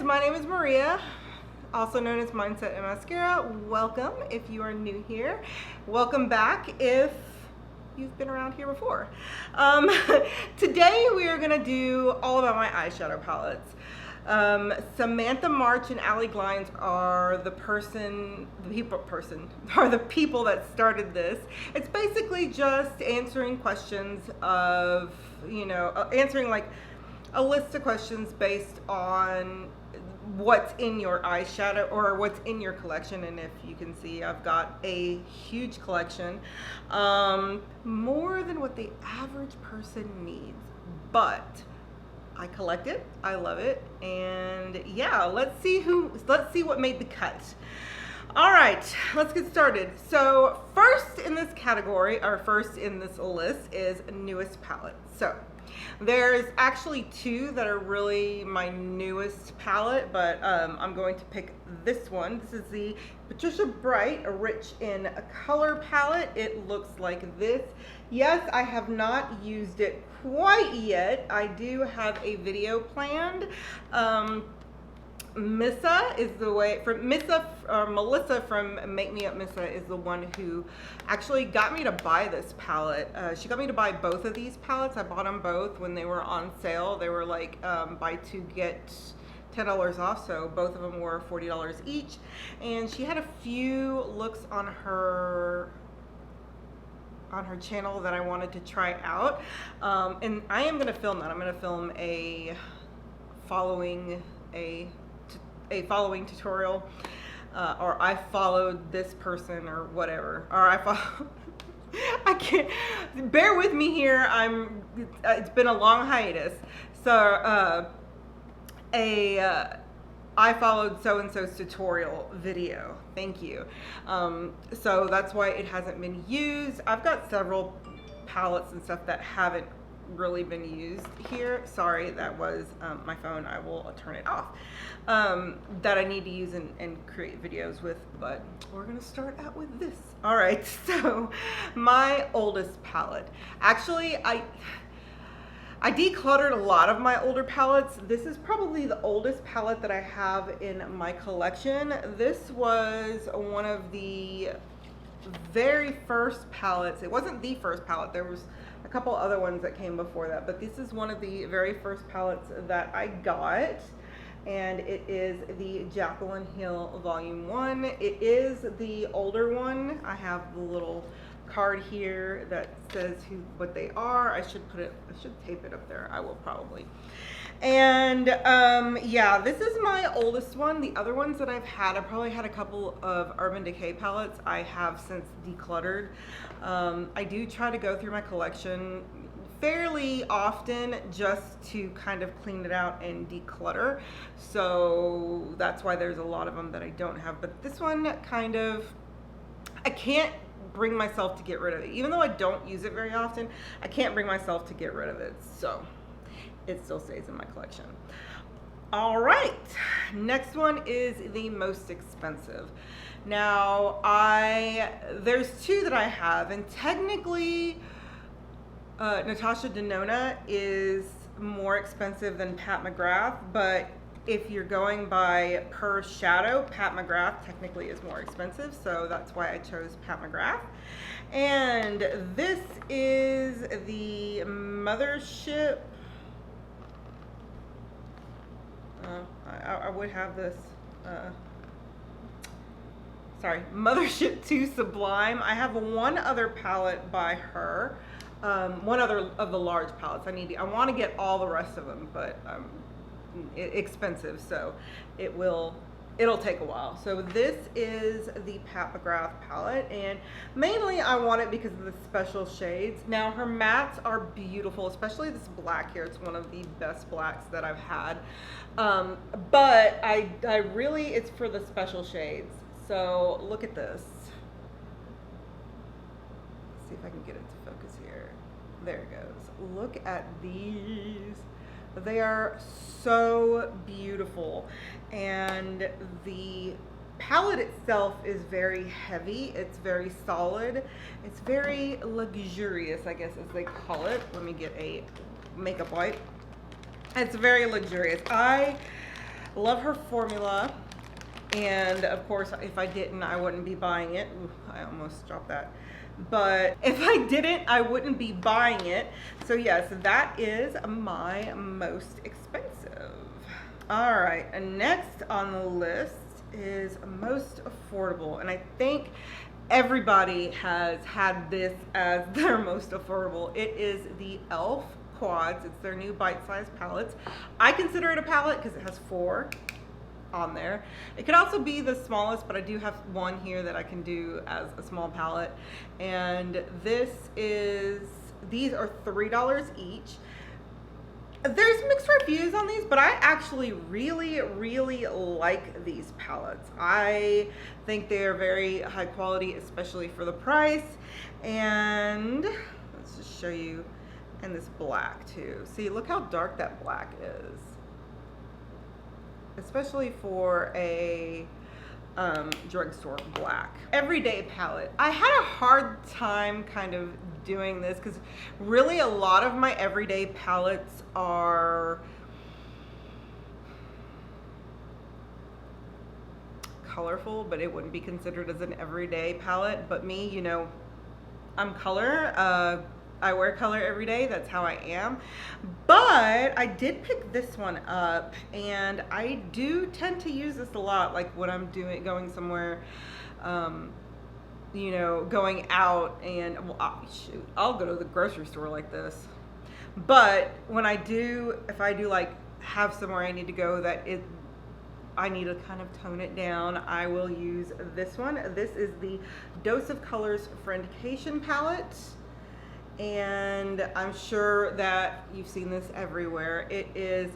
my name is Maria, also known as Mindsetandmascara. Welcome if you are new here. Welcome back if you've been around here before. Today we are going to do all about my eyeshadow palettes. Samantha March and Allie Glines are the people that started this. It's basically just answering questions of, answering like a list of questions based on what's in your eyeshadow or what's in your collection. And if you can see, I've got a huge collection, more than what the average person needs, but I collect it, I love it, and yeah, let's see what made the cut. All right, let's get started. So first in this category, or first in this list, is newest palette. So there's actually two that are really my newest palette, but I'm going to pick this one. This is the Patricia Bright, a Rich in Color palette. It looks like this. Yes, I have not used it quite yet. I do have a video planned. Melissa from Make Me Up Missa is the one who actually got me to buy this palette. She got me to buy both of these palettes. I bought them both when they were on sale. They were like buy two get $10 off, so both of them were $40 each. And she had a few looks on her channel that I wanted to try out, and I am going to film that. I'm going to film a following tutorial, or I followed this person or whatever, or I can't, bear with me here, it's been a long hiatus, so I followed so-and-so's tutorial video. Thank you. So that's why it hasn't been used. I've got several palettes and stuff that haven't really been used here. Sorry, that was my phone. I will turn it off. That I need to use and create videos with, but we're gonna start out with this. All right, so my oldest palette. Actually, I decluttered a lot of my older palettes. This is probably the oldest palette that I have in my collection. This was one of the very first palettes. It wasn't the first palette. There was a couple other ones that came before that, but this is one of the very first palettes that I got, and it is the Jaclyn Hill Volume 1. It is the older one. I have the little card here that says what they are. I should tape it up there. I will probably. And yeah, this is my oldest one. The other ones that I've had, I probably had a couple of Urban Decay palettes I have since decluttered. I do try to go through my collection fairly often just to kind of clean it out and declutter. So that's why there's a lot of them that I don't have. But this one kind of, I can't bring myself to get rid of it. Even though I don't use it very often, I can't bring myself to get rid of it. So it still stays in my collection. All right, next one is the most expensive. Now there's two that I have, and technically Natasha Denona is more expensive than Pat McGrath, but if you're going by per shadow, Pat McGrath technically is more expensive, so that's why I chose Pat McGrath. And this is the Mothership. I would have this. Sorry, Mothership 2 Sublime. I have one other palette by her. One other of the large palettes. I want to get all the rest of them, but expensive, so it'll take a while. So this is the Pat McGrath palette, and mainly I want it because of the special shades. Now her mattes are beautiful, especially this black here. It's one of the best blacks that I've had, but I really, it's for the special shades. So look at this. Let's see if I can get it to focus here. There it goes. Look at these. They are so beautiful, and the palette itself is very heavy. It's very solid. It's very luxurious, I guess as they call it. Let me get a makeup wipe. It's very luxurious. Love her formula. And of course, if I didn't, I wouldn't be buying it. Ooh, I almost dropped that. But if I didn't, I wouldn't be buying it. So yes, that is my most expensive. All right, and next on the list is most affordable. And I think everybody has had this as their most affordable. It is the e.l.f. Quads. It's their new bite-sized palettes. I consider it a palette because it has 4 on there. It could also be the smallest, but I do have one here that I can do as a small palette. And these are $3 each. There's mixed reviews on these, but I actually really, really like these palettes. I think they are very high quality, especially for the price. And let's just show you in this black too. See, look how dark that black is. Especially for a drugstore black. Everyday palette. I had a hard time kind of doing this because really a lot of my everyday palettes are colorful, but it wouldn't be considered as an everyday palette. But me, you know, I'm color. I wear color every day. That's how I am. But I did pick this one up, and I do tend to use this a lot, like when I'm going somewhere, you know, going out, and well, shoot, I'll go to the grocery store like this. But when if I do like have somewhere I need to go I need to kind of tone it down, I will use this one. This is the Dose of Colors Friendcation palette. And I'm sure that you've seen this everywhere. It is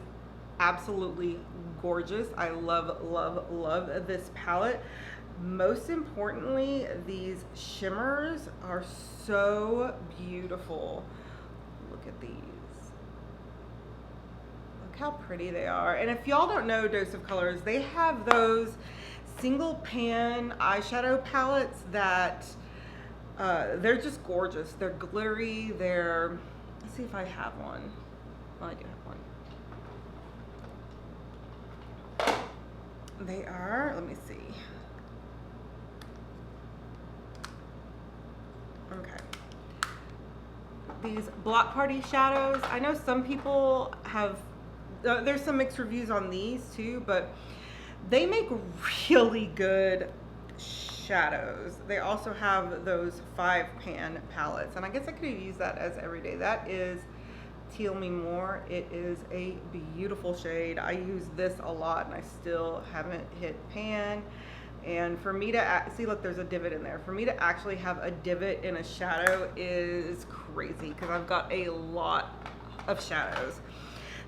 absolutely gorgeous. I love, love, love this palette. Most importantly, these shimmers are so beautiful. Look at these. Look how pretty they are. And if y'all don't know Dose of Colors, they have those single pan eyeshadow palettes that they're just gorgeous. They're glittery. Let's see if I have one. Oh, I do have one. They are, let me see. Okay. These Block Party shadows. I know some people have, there's some mixed reviews on these too, but they make really good shadows. They also have those 5-pan palettes, and I guess I could use that as everyday. That is Teal Me More. It is a beautiful shade. I use this a lot, and I still haven't hit pan. And for me to see, look, there's a divot in there. For me to actually have a divot in a shadow is crazy because I've got a lot of shadows.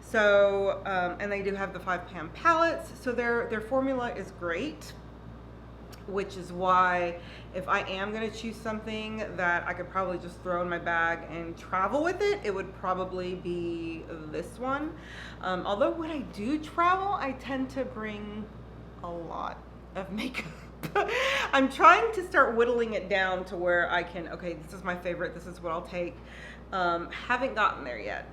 So, and they do have the 5-pan palettes, so their formula is great. Which is why if I am going to choose something that I could probably just throw in my bag and travel with it, it would probably be this one. Although when I do travel, I tend to bring a lot of makeup. I'm trying to start whittling it down to where I can, okay, this is my favorite, this is what I'll take. Haven't gotten there yet.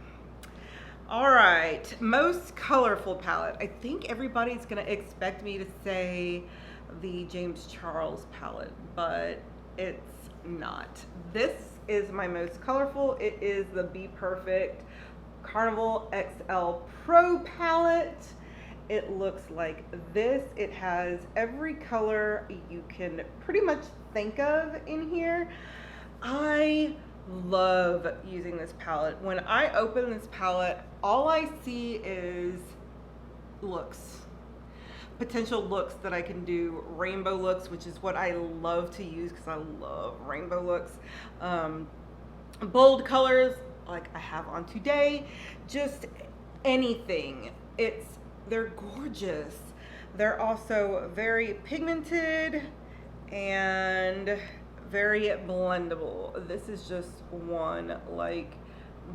All right, most colorful palette. I think everybody's going to expect me to say the James Charles palette, but it's not. This is my most colorful. It is the Be Perfect Carnival XL Pro palette. It looks like this. It has every color you can pretty much think of in here. I love using this palette. When I open this palette, all I see is looks. Potential looks that I can do, rainbow looks, which is what I love to use because I love rainbow looks. Bold colors like I have on today, just anything. They're gorgeous. They're also very pigmented and very blendable. This is just one like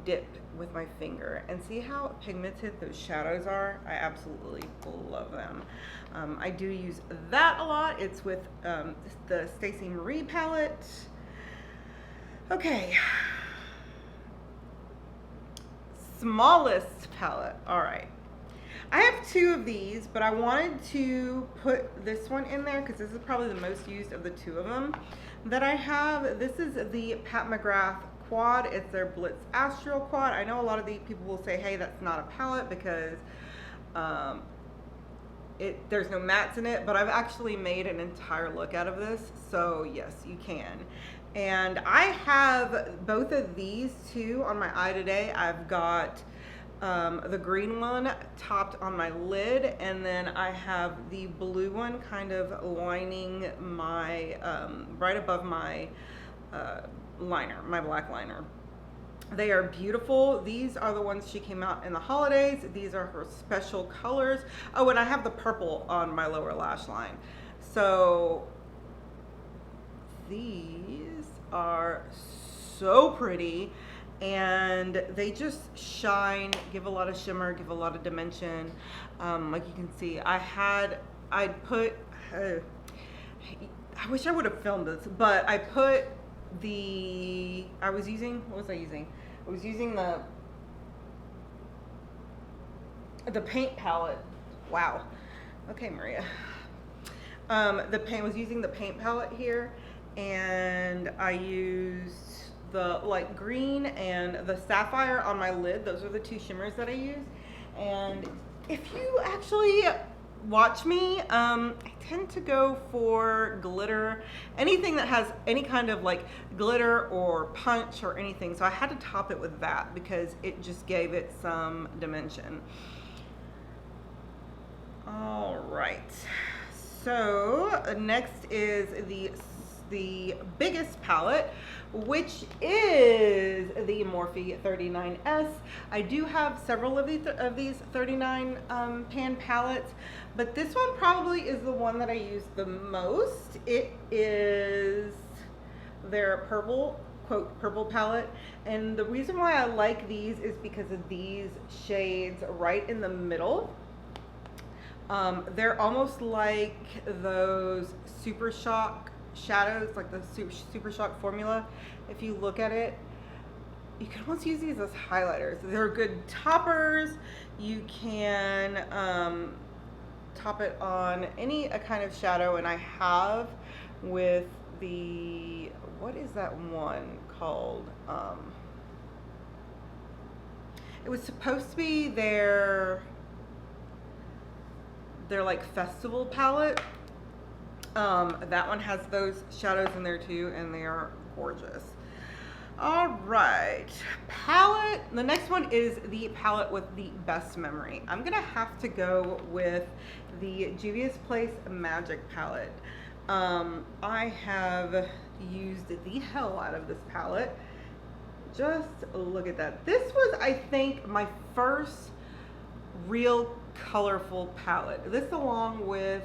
dip with my finger and see how pigmented those shadows are. I absolutely love them. I do use that a lot. It's with the Stacey Marie palette. Okay, smallest palette. All right, I have two of these, but I wanted to put this one in there because this is probably the most used of the two of them that I have. This is the McGrath Quad. It's their Blitz Astral Quad. I know a lot of the people will say, hey, that's not a palette because there's no mattes in it, but I've actually made an entire look out of this, so yes, you can. And I have both of these two on my eye today. I've got the green one topped on my lid, and then I have the blue one kind of lining my, right above my liner, my black liner. They are beautiful. These are the ones she came out in the holidays. These are her special colors. Oh, and I have the purple on my lower lash line. So these are so pretty, and they just shine, give a lot of shimmer, give a lot of dimension. Like you can see, I wish I would have filmed this, but I put I was using the paint palette. Wow. Okay, Maria. Was using the paint palette here, and I used the light green and the sapphire on my lid. Those are the two shimmers that I use. And if you actually watch me, I tend to go for glitter, anything that has any kind of like glitter or punch or anything. So I had to top it with that because it just gave it some dimension. All right, so next is the biggest palette, which is the Morphe 39S. I do have several of these 39 pan palettes, but this one probably is the one that I use the most. It is their purple, quote, purple palette. And the reason why I like these is because of these shades right in the middle. They're almost like those Super Shock shadows, like the Super Shock formula. If you look at it, you can almost use these as highlighters. They're good toppers. You can top it on any kind of shadow, and I have with the, what is that one called? It was supposed to be their like festival palette. That one has those shadows in there too, and they are gorgeous. All right, palette. The next one is the palette with the best memory. I'm gonna have to go with the Juvia's Place Magic palette. I have used the hell out of this palette. Just look at that. This was, I think, my first real colorful palette. This along with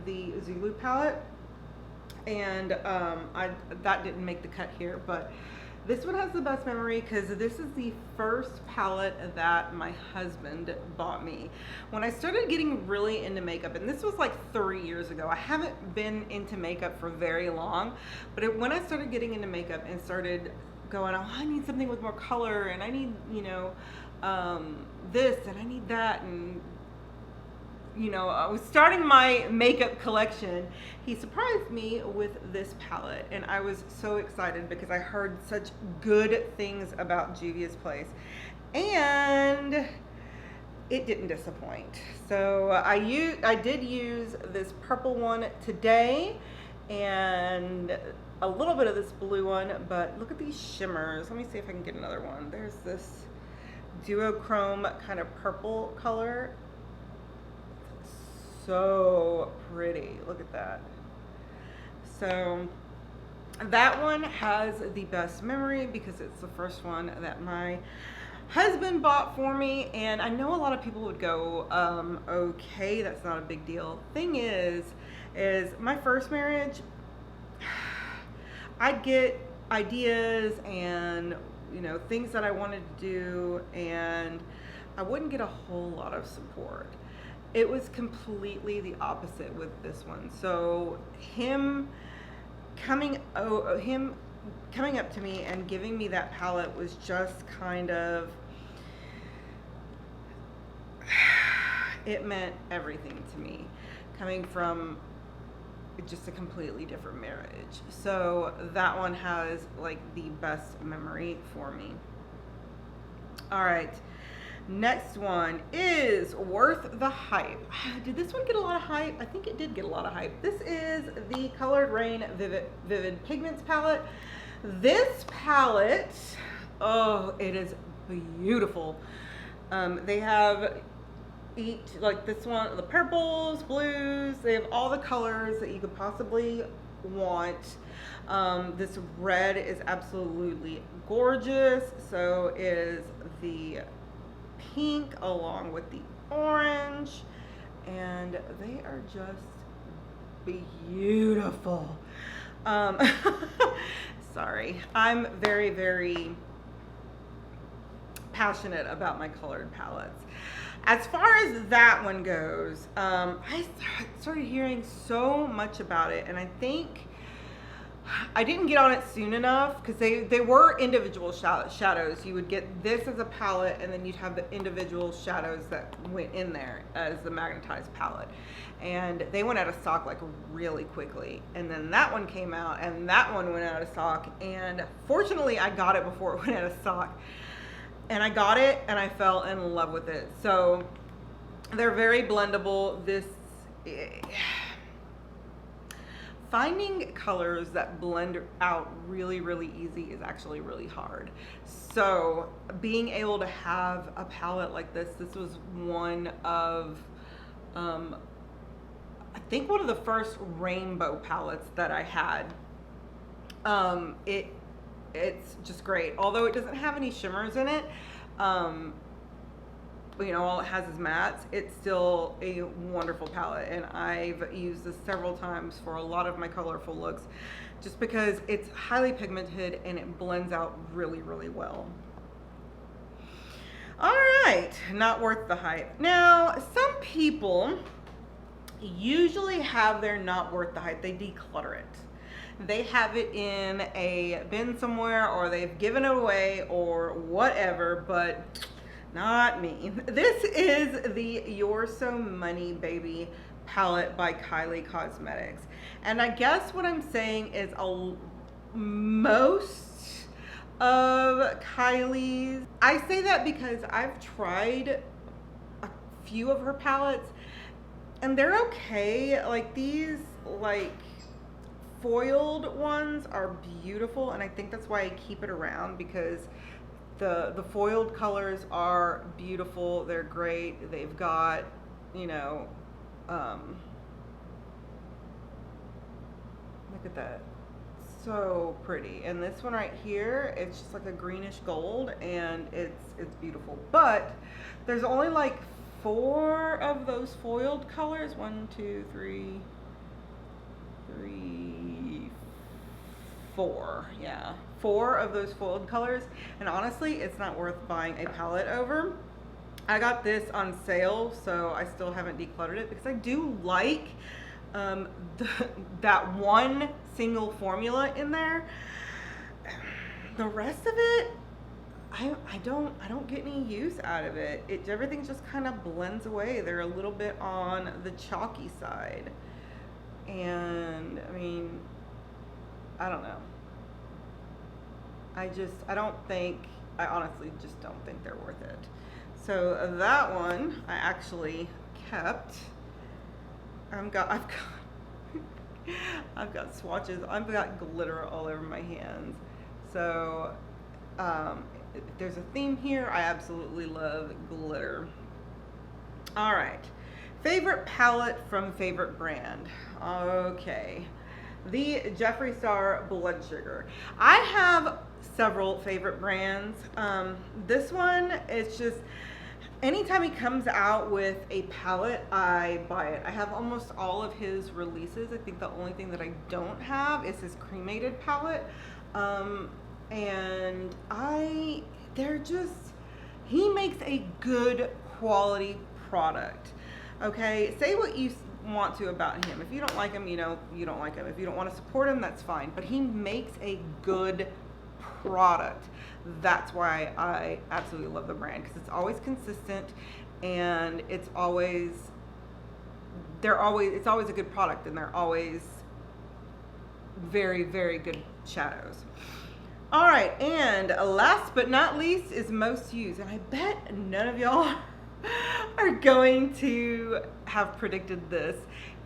the Zulu palette, and that didn't make the cut here, but this one has the best memory because this is the first palette that my husband bought me when I started getting really into makeup, and this was like 3 years ago. I haven't been into makeup for very long, but when I started getting into makeup and started going, oh, I need something with more color, and I need, you know, this, and I need that, and you know, I was starting my makeup collection. He surprised me with this palette, and I was so excited because I heard such good things about Juvia's Place, and it didn't disappoint. So I did use this purple one today and a little bit of this blue one, but look at these shimmers. Let me see if I can get another one. There's this duochrome kind of purple color. So pretty. Look at that. So that one has the best memory because it's the first one that my husband bought for me, and I know a lot of people would go, okay, that's not a big deal. Thing is my first marriage, I'd get ideas and, you know, things that I wanted to do, and I wouldn't get a whole lot of support. It was completely the opposite with this one. So him coming up to me and giving me that palette was just kind of, it meant everything to me, coming from just a completely different marriage. So that one has like the best memory for me. All right, next one is Worth the Hype. Did this one get a lot of hype? I think it did get a lot of hype. This is the Colored Raine Vivid Pigments palette. This palette, oh, it is beautiful. They have each, like this one, the purples, blues, they have all the colors that you could possibly want. This red is absolutely gorgeous. So is the pink along with the orange, and they are just beautiful. Sorry, I'm very, very passionate about my colored palettes. As far as that one goes, I started hearing so much about it, and I think I didn't get on it soon enough because they were individual shadows. You would get this as a palette, and then you'd have the individual shadows that went in there as the Magnetized palette. And they went out of stock like really quickly. And then that one came out, and that one went out of stock. And fortunately, I got it before it went out of stock. And I got it, and I fell in love with it. So they're very blendable. Finding colors that blend out really, really easy is actually really hard. So being able to have a palette like this was one of, I think one of the first rainbow palettes that I had. It's just great. Although it doesn't have any shimmers in it, you know, all it has is mattes. It's still a wonderful palette, and I've used this several times for a lot of my colorful looks just because it's highly pigmented and it blends out really, really well. All right, not worth the hype. Now, some people usually have their not worth the hype. They declutter it. They have it in a bin somewhere, or they've given it away or whatever, but not me. This is the You're So Money Baby palette by Kylie Cosmetics. And I guess what I'm saying is most of Kylie's, I say that because I've tried a few of her palettes and they're okay. Like these, like foiled ones are beautiful, and I think that's why I keep it around, because the foiled colors are beautiful. They're great. They've got, you know, look at that, so pretty. And this one right here, it's just like a greenish gold, and it's beautiful. But there's only like 4 of those foiled colors. 1, 2, 3, 4. Yeah, 4 of those foiled colors, and honestly it's not worth buying a palette over. I got this on sale, so I still haven't decluttered it because I do like that one single formula in there. The rest of it, I don't get any use out of it. Everything just kind of blends away. They're a little bit on the chalky side, and I mean, I don't know. I honestly just don't think they're worth it. So that one I actually kept. I've got swatches. I've got glitter all over my hands. So if there's a theme here, I absolutely love glitter. All right, favorite palette from favorite brand. Okay. The Jeffree Star Blood Sugar. I have several favorite brands. This one, it's just, anytime he comes out with a palette, I buy it. I have almost all of his releases. I think the only thing that I don't have is his cremated palette. And he makes a good quality product. Okay, say what you want to about him. If you don't like him, you know, you don't like him. If you don't want to support him, that's fine. But he makes a good product. That's why I absolutely love the brand, because it's always consistent and it's always a good product, and they're always very, very good shadows. All right, and last but not least is most used, and I bet none of y'all are going to have predicted this.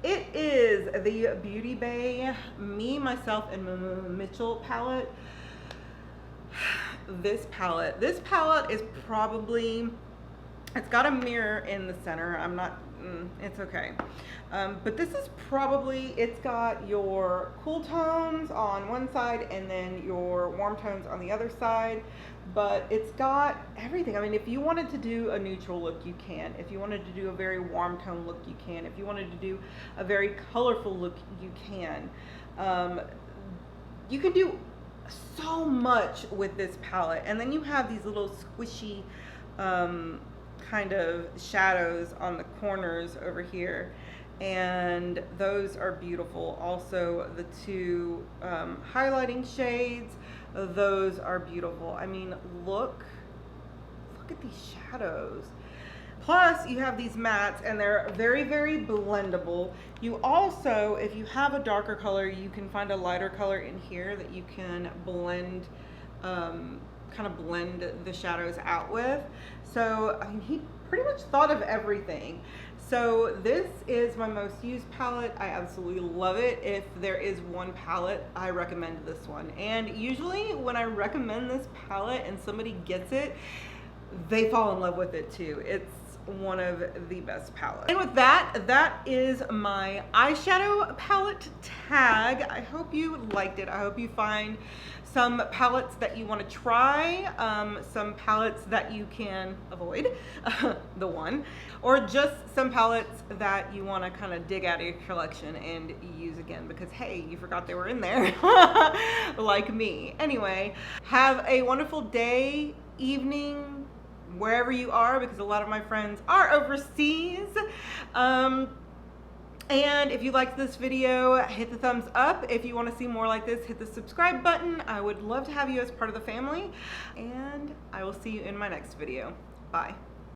It is the Beauty Bay Me, Myself, and Mitchell palette. This palette is probably, it's got a mirror in the center. I'm not, it's okay. But this is probably, it's got your cool tones on one side and then your warm tones on the other side. But it's got everything. I mean, if you wanted to do a neutral look, you can. If you wanted to do a very warm tone look, you can. If you wanted to do a very colorful look, you can. You can do so much with this palette. And then you have these little squishy kind of shadows on the corners over here, and those are beautiful. Also, the two highlighting shades, those are beautiful. I mean, look at these shadows. Plus, you have these mattes, and they're very, very blendable. You also, if you have a darker color, you can find a lighter color in here that you can blend, kind of blend the shadows out with. So, I mean, he pretty much thought of everything. So this is my most used palette. I absolutely love it. If there is one palette, I recommend this one. And usually when I recommend this palette and somebody gets it, they fall in love with it too. It's one of the best palettes. And with that, that is my eyeshadow palette tag. I hope you liked it. I hope you find some palettes that you want to try, some palettes that you can avoid, the one, or just some palettes that you want to kind of dig out of your collection and use again because, hey, you forgot they were in there, like me. Anyway, have a wonderful day, evening, wherever you are, because a lot of my friends are overseas. And if you liked this video, hit the thumbs up. If you want to see more like this, hit the subscribe button. I would love to have you as part of the family. And I will see you in my next video. Bye.